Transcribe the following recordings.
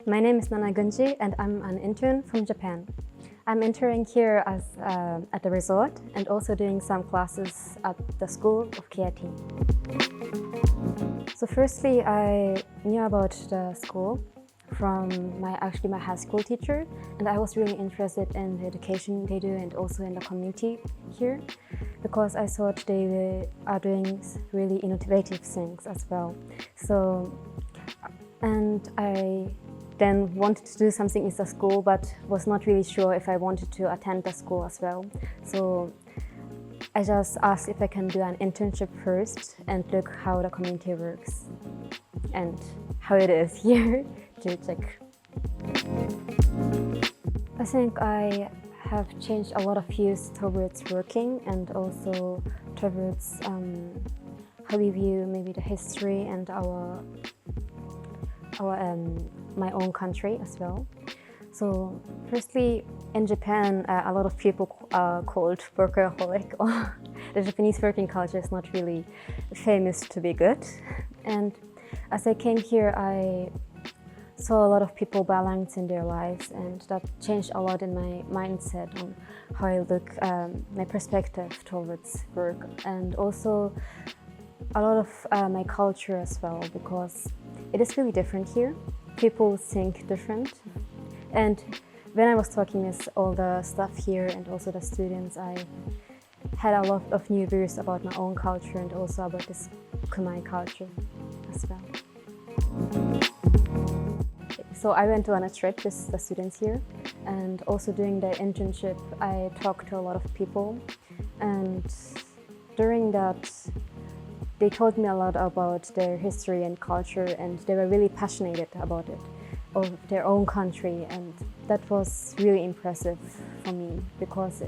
My name is Nana Gunji and I'm an intern from Japan. I'm interning here at the resort and also doing some classes at the School of KIT. So firstly, I knew about the school from my high school teacher, and I was really interested in the education they do and also in the community here, because I thought they are doing really innovative things as well. And I then wanted to do something in the school, but was not really sure if I wanted to attend the school as well. So I just asked if I can do an internship first and look how the community works and how it is here to check. I think I have changed a lot of views towards working and also towards how we view maybe the history and my own country as well. So firstly, in Japan, a lot of people are called workaholic, or the Japanese working culture is not really famous to be good. And as I came here, I saw a lot of people balancing their lives, and that changed a lot in my mindset on how I look, my perspective towards work, and also a lot of my culture as well, because it is really different here. People think different. And when I was talking with all the staff here and also the students, I had a lot of new views about my own culture and also about this Khmer culture as well. So I went on a trip with the students here, and also during the internship I talked to a lot of people, and during that they told me a lot about their history and culture, and they were really passionate about it, of their own country, and that was really impressive for me, because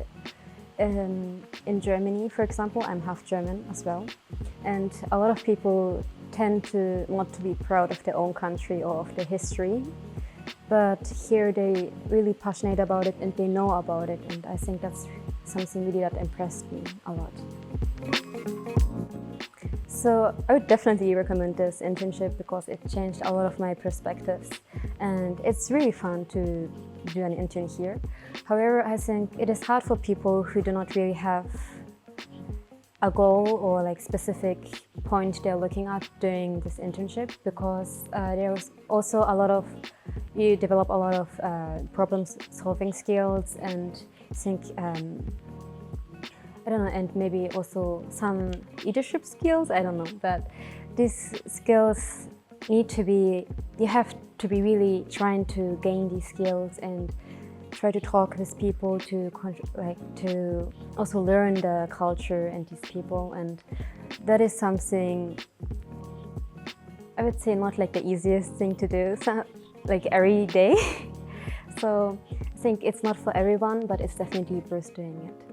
in Germany, for example, I'm half German as well, and a lot of people tend to not to be proud of their own country or of their history, but here they really passionate about it and they know about it, and I think that's something really that impressed me a lot. So I would definitely recommend this internship because it changed a lot of my perspectives, and it's really fun to do an intern here. However, I think it is hard for people who do not really have a goal or like specific point they're looking at during this internship, because there's also you develop a lot of problem solving skills, and I think I don't know, and maybe also some leadership skills, I don't know, but these skills you have to be really trying to gain these skills and try to talk with people to also learn the culture and these people, and that is something I would say not like the easiest thing to do, like every day. So I think it's not for everyone, but it's definitely worth doing it.